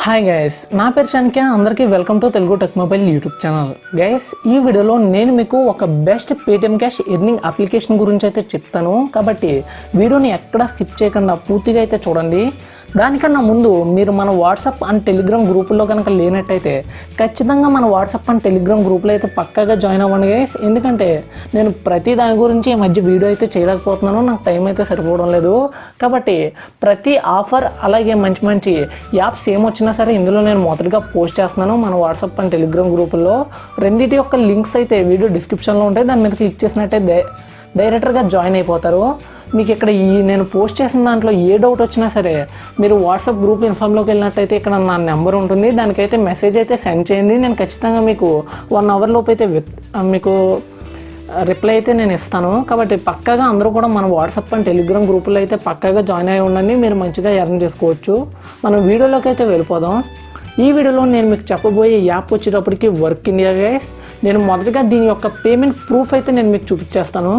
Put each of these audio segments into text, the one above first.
Hi guys, నా పేరు శానిక. అందరికీ welcome to Telugu tech mobile YouTube channel. Guys, ఈ వీడియోలో నేను మీకు ఒక best Paytm cash earning application గురించి అయితే చెప్తాను. కాబట్టి వీడియోని ఎక్కడా స్కిప్ చేయకుండా పూర్తిగా అయితే చూడండి. దానికన్నా ముందు మీరు మన వాట్సాప్ అండ్ టెలిగ్రామ్ గ్రూపుల్లో కనుక లేనట్టయితే ఖచ్చితంగా మన వాట్సాప్ అండ్ టెలిగ్రామ్ గ్రూపులో అయితే పక్కాగా జాయిన్ అవ్వండి గైస్. ఎందుకంటే నేను ప్రతి దాని గురించి ఈ మధ్య వీడియో అయితే చేయలేకపోతున్నాను, నాకు టైం అయితే సరిపోవడం లేదు. కాబట్టి ప్రతి ఆఫర్ అలాగే మంచి మంచి యాప్స్ ఏమొచ్చినా సరే ఇందులో నేను మొదటిగా పోస్ట్ చేస్తున్నాను మన వాట్సాప్ అండ్ టెలిగ్రామ్ గ్రూపుల్లో. రెండింటి యొక్క లింక్స్ అయితే వీడియో డిస్క్రిప్షన్లో ఉంటాయి, దాని మీద క్లిక్ చేసినట్టయితే డైరెక్ట్గా జాయిన్ అయిపోతారు. మీకు ఇక్కడ నేను పోస్ట్ చేసిన దాంట్లో ఏ డౌట్ వచ్చినా సరే మీరు వాట్సాప్ గ్రూప్ ఇన్ఫామ్లోకి వెళ్ళినట్టయితే ఇక్కడ నా నెంబర్ ఉంటుంది, దానికైతే మెసేజ్ అయితే సెండ్ చేయండి. నేను ఖచ్చితంగా మీకు 1 అవర్ లోపు అయితే మీకు రిప్లై అయితే నేను ఇస్తాను. కాబట్టి పక్కాగా అందరూ కూడా మన వాట్సాప్ అండ్ టెలిగ్రామ్ గ్రూపులో అయితే పక్కాగా జాయిన్ అయి ఉండండి, మీరు మంచిగా ఎర్న్ చేసుకోవచ్చు. మనం వీడియోలోకి అయితే వెళ్ళిపోదాం. ఈ వీడియోలో నేను మీకు చెప్పబోయే యాప్ వచ్చేటప్పటికి వర్కిండియా గైస్. నేను మొదటగా దీని యొక్క పేమెంట్ ప్రూఫ్ అయితే నేను మీకు చూపించేస్తాను.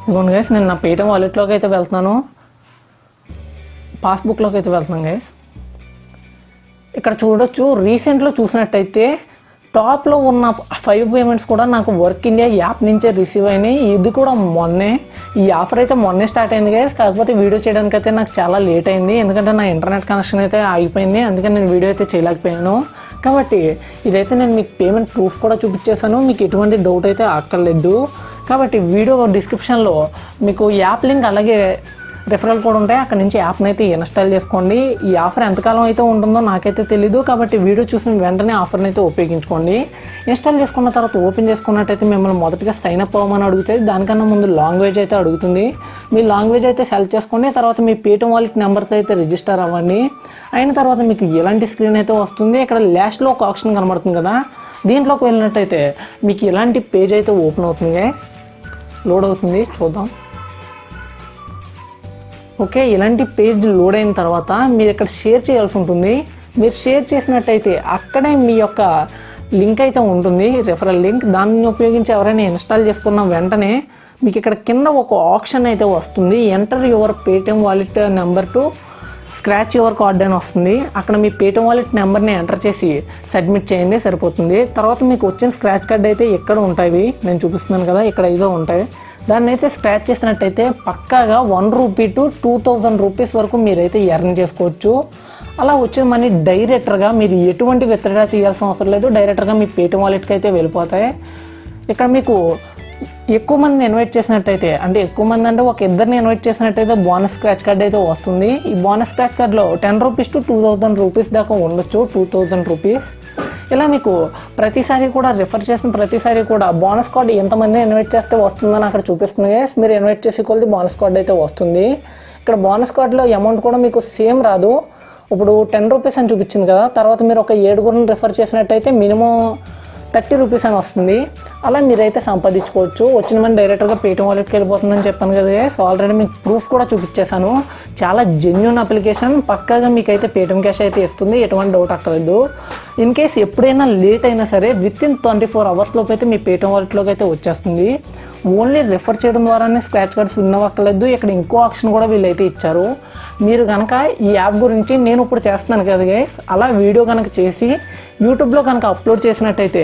ఇదిగోండి గైస్, నేను నా పేటిఎం వాలెట్లోకి అయితే వెళ్తున్నాను, పాస్బుక్లోకి అయితే వెళ్తున్నాను గైస్. ఇక్కడ చూడొచ్చు, రీసెంట్లో చూసినట్టయితే టాప్లో ఉన్న 5 పేమెంట్స్ కూడా నాకు వర్కిండియా యాప్ నుంచే రిసీవ్ అయినాయి. ఇది కూడా మొన్నే, ఈ ఆఫర్ అయితే మొన్నే స్టార్ట్ అయింది గైస్. కాకపోతే వీడియో చేయడానికి అయితే నాకు చాలా లేట్ అయింది, ఎందుకంటే నా ఇంటర్నెట్ కనెక్షన్ అయితే ఆగిపోయింది, అందుకని నేను వీడియో అయితే చేయలేకపోయాను. కాబట్టి ఇదైతే నేను మీకు పేమెంట్ ప్రూఫ్ కూడా చూపించేశాను, మీకు ఎటువంటి డౌట్ అయితే అక్కర్లేదు. కాబట్టి వీడియో డిస్క్రిప్షన్లో మీకు యాప్ లింక్ అలాగే రెఫరల్ కోడ్ ఉంటాయి, అక్కడ నుంచి యాప్ని అయితే ఇన్స్టాల్ చేసుకోండి. ఈ ఆఫర్ ఎంతకాలం అయితే ఉంటుందో నాకైతే తెలీదు, కాబట్టి వీడియో చూసిన వెంటనే ఆఫర్ని అయితే ఉపయోగించుకోండి. ఇన్స్టాల్ చేసుకున్న తర్వాత ఓపెన్ చేసుకున్నట్టయితే మిమ్మల్ని మొదటిగా సైన్ అప్ అవ్వమని అడుగుతుంది. దానికన్నా ముందు లాంగ్వేజ్ అయితే అడుగుతుంది, మీ లాంగ్వేజ్ అయితే సెలెక్ట్ చేసుకోండి. తర్వాత మీ పేటిఎం వాలెట్ నెంబర్తో అయితే రిజిస్టర్ అవ్వండి. అయిన తర్వాత మీకు ఎలాంటి స్క్రీన్ అయితే వస్తుంది, ఇక్కడ లాస్ట్లో ఒక ఆప్షన్ కనబడుతుంది కదా, దీంట్లోకి వెళ్ళినట్టయితే మీకు ఇలాంటి పేజ్ అయితే ఓపెన్ అవుతుంది, లోడ్ అవుతుంది, చూద్దాం. ఓకే, ఇలాంటి పేజ్ లోడ్ అయిన తర్వాత మీరు ఇక్కడ షేర్ చేయాల్సి ఉంటుంది. మీరు షేర్ చేసినట్టయితే అక్కడే మీ యొక్క లింక్ అయితే ఉంటుంది, రెఫరల్ లింక్. దాన్ని ఉపయోగించి ఎవరైనా ఇన్స్టాల్ చేసుకున్న వెంటనే మీకు ఇక్కడ కింద ఒక ఆప్షన్ అయితే వస్తుంది, enter your Paytm wallet number to scratch your card అని వస్తుంది. అక్కడ మీ పేటిఎం వాలెట్ నెంబర్ని ఎంటర్ చేసి సబ్మిట్ చేయండి, సరిపోతుంది. తర్వాత మీకు వచ్చిన స్క్రాచ్ కార్డ్ అయితే ఎక్కడ ఉంటాయి, నేను చూపిస్తున్నాను కదా, ఇక్కడ ఏదో ఉంటాయి. దాన్ని అయితే స్క్రాచ్ చేసినట్టయితే పక్కాగా 1 రూపీ టు 2000 రూపీస్ వరకు మీరైతే ఎర్న్ చేసుకోవచ్చు. అలా వచ్చిన మనీ డైరెక్టర్గా మీరు ఎటువంటి విత్డ్రా తీయాల్సిన అవసరం లేదు, డైరెక్టర్గా మీ పేటిఎం వాలెట్కి అయితే వెళ్ళిపోతాయి. ఇక్కడ మీకు ఎక్కువ మందిని ఇన్వైట్ చేసినట్టయితే, అంటే ఎక్కువ మంది అంటే ఒక ఇద్దరిని ఇన్వైట్ చేసినట్టయితే బోనస్ స్క్రాచ్ కార్డ్ అయితే వస్తుంది. ఈ బోనస్ స్క్రాచ్ కార్డ్లో 10 రూపీస్ టు 2000 రూపీస్ దాకా ఉండొచ్చు, 2000 రూపీస్. ఇలా మీకు ప్రతిసారి కూడా రిఫర్ చేసిన ప్రతిసారి కూడా బోనస్ కార్డ్ ఎంతమంది ఇన్వైట్ చేస్తే వస్తుందని అక్కడ చూపిస్తుంది. మీరు ఇన్వైట్ చేసే కొద్ది బోనస్ కార్డ్ అయితే వస్తుంది. ఇక్కడ బోనస్ కార్డ్లో అమౌంట్ కూడా మీకు సేమ్ రాదు. ఇప్పుడు 10 రూపీస్ అని చూపించింది కదా, తర్వాత మీరు ఒక 7గురిని రిఫర్ చేసినట్టయితే మినిమం 30 రూపీస్ అని వస్తుంది. అలా మీరైతే సంపాదించుకోవచ్చు. వచ్చిన మనీ డైరెక్ట్గా పేటిఎం వాలెట్కి వెళ్ళిపోతుందని చెప్పాను కదా. సో ఆల్రెడీ మీకు ప్రూఫ్ కూడా చూపించేశాను. చాలా జెన్యూన్ అప్లికేషన్, పక్కాగా మీకైతే పేటిఎం క్యాష్ అయితే ఇస్తుంది, ఎటువంటి డౌట్ అక్కర్లేదు. ఇన్ కేస్ ఎప్పుడైనా లేట్ అయినా సరే వితిన్ 24 అవర్స్ లోపు అయితే మీ పేటిఎం వాలెట్లోకి అయితే వచ్చేస్తుంది. ఓన్లీ రిఫర్ చేయడం ద్వారానే స్క్రాచ్ కార్డ్స్ విన్నవక్కర్లేదు. ఇక్కడ ఇంకో ఆప్షన్ కూడా వీళ్ళైతే ఇచ్చారు. మీరు కనుక ఈ యాప్ గురించి నేను ఇప్పుడు చేస్తున్నాను కదా గైస్, అలా వీడియో కనుక చేసి యూట్యూబ్లో కనుక అప్లోడ్ చేసినట్టయితే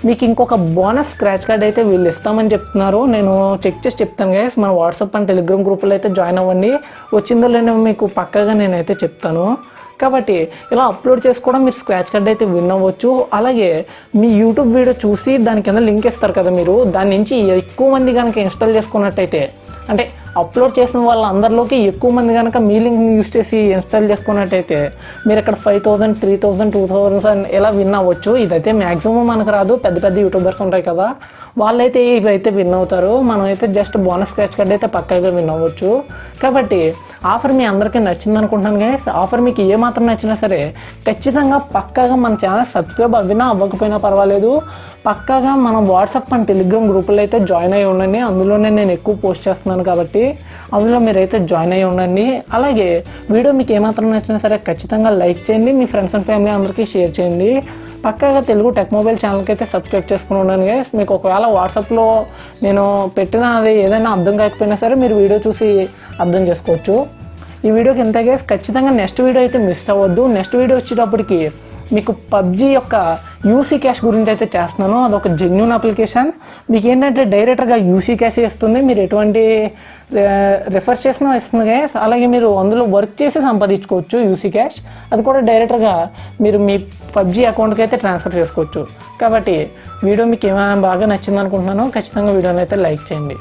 మీకు ఇంకొక బోనస్ స్క్రాచ్ కార్డ్ అయితే వీళ్ళు ఇస్తామని చెప్తున్నారు. నేను చెక్ చేసి చెప్తాను గైస్. మన వాట్సాప్ అండ్ టెలిగ్రామ్ గ్రూపులో అయితే జాయిన్ అవ్వండి, వచ్చిందో లేదో మీకు పక్కాగా నేనైతే చెప్తాను. కాబట్టి ఇలా అప్లోడ్ చేసి కూడా మీరు స్క్రాచ్ కార్డ్ అయితే విన్ అవ్వచ్చు. అలాగే మీ యూట్యూబ్ వీడియో చూసి దాని కింద లింక్ ఇస్తారు కదా, మీరు దాని నుంచి ఎక్కువ మంది కనుక ఇన్స్టాల్ చేసుకున్నట్టయితే, అంటే అప్లోడ్ చేసిన వాళ్ళందరిలోకి ఎక్కువ మంది కనుక మీ లింక్ యూస్ చేసి ఇన్స్టాల్ చేసుకున్నట్టయితే మీరు ఇక్కడ 5000, 3000, 2000 ఇలా విన్ అవ్వచ్చు. ఇదైతే మ్యాక్సిమం మనకు రాదు, పెద్ద పెద్ద యూట్యూబర్స్ ఉంటాయి కదా, వాళ్ళైతే ఇవైతే విన్ అవుతారు. మనం అయితే జస్ట్ బోనస్ స్క్రాచ్ కార్డ్ అయితే పక్కాగా విన్ అవ్వచ్చు. కాబట్టి ఆఫర్ మీ అందరికీ నచ్చింది అనుకుంటున్నాను గైస్. ఆఫర్ మీకు ఏమాత్రం నచ్చినా సరే ఖచ్చితంగా పక్కాగా మన ఛానల్ సబ్స్క్రైబ్ అవ్వినా అవ్వకపోయినా పర్వాలేదు, పక్కాగా మనం వాట్సాప్ అండ్ టెలిగ్రామ్ గ్రూపులో అయితే జాయిన్ అయ్యి ఉండండి. అందులోనే నేను ఎక్కువ పోస్ట్ చేస్తున్నాను కాబట్టి అందులో మీరైతే జాయిన్ అయ్యి ఉండండి. అలాగే వీడియో మీకు ఏమాత్రం నచ్చినా సరే ఖచ్చితంగా లైక్ చేయండి, మీ ఫ్రెండ్స్ అండ్ ఫ్యామిలీ అందరికీ షేర్ చేయండి. పక్కాగా తెలుగు టెక్ మొబైల్ ఛానల్కి అయితే సబ్స్క్రైబ్ చేసుకుని ఉన్నాను గైస్. మీకు ఒకవేళ వాట్సాప్లో నేను పెట్టిన అది ఏదైనా అర్థం కాకపోయినా సరే మీరు వీడియో చూసి అర్థం చేసుకోవచ్చు. ఈ వీడియోకి ఎంత గైస్, ఖచ్చితంగా నెక్స్ట్ వీడియో అయితే మిస్ అవ్వద్దు. నెక్స్ట్ వీడియో వచ్చేటప్పటికి మీకు పబ్జీ యొక్క యూసీ క్యాష్ గురించి అయితే చేస్తున్నాను. అదొక జెన్యూన్ అప్లికేషన్. మీకు ఏంటంటే డైరెక్ట్గా యూసీ క్యాష్ ఇస్తుంది, మీరు ఎటువంటి రెఫర్ చేసినా ఇస్తుంది గైస్. అలాగే మీరు అందులో వర్క్ చేసి సంపాదించుకోవచ్చు యూసీ క్యాష్. అది కూడా డైరెక్ట్గా మీరు మీ పబ్జీ అకౌంట్కి అయితే ట్రాన్స్ఫర్ చేసుకోవచ్చు. కాబట్టి వీడియో మీకు ఏమైనా బాగా నచ్చింది అనుకుంటున్నాను. ఖచ్చితంగా వీడియోని అయితే లైక్ చేయండి.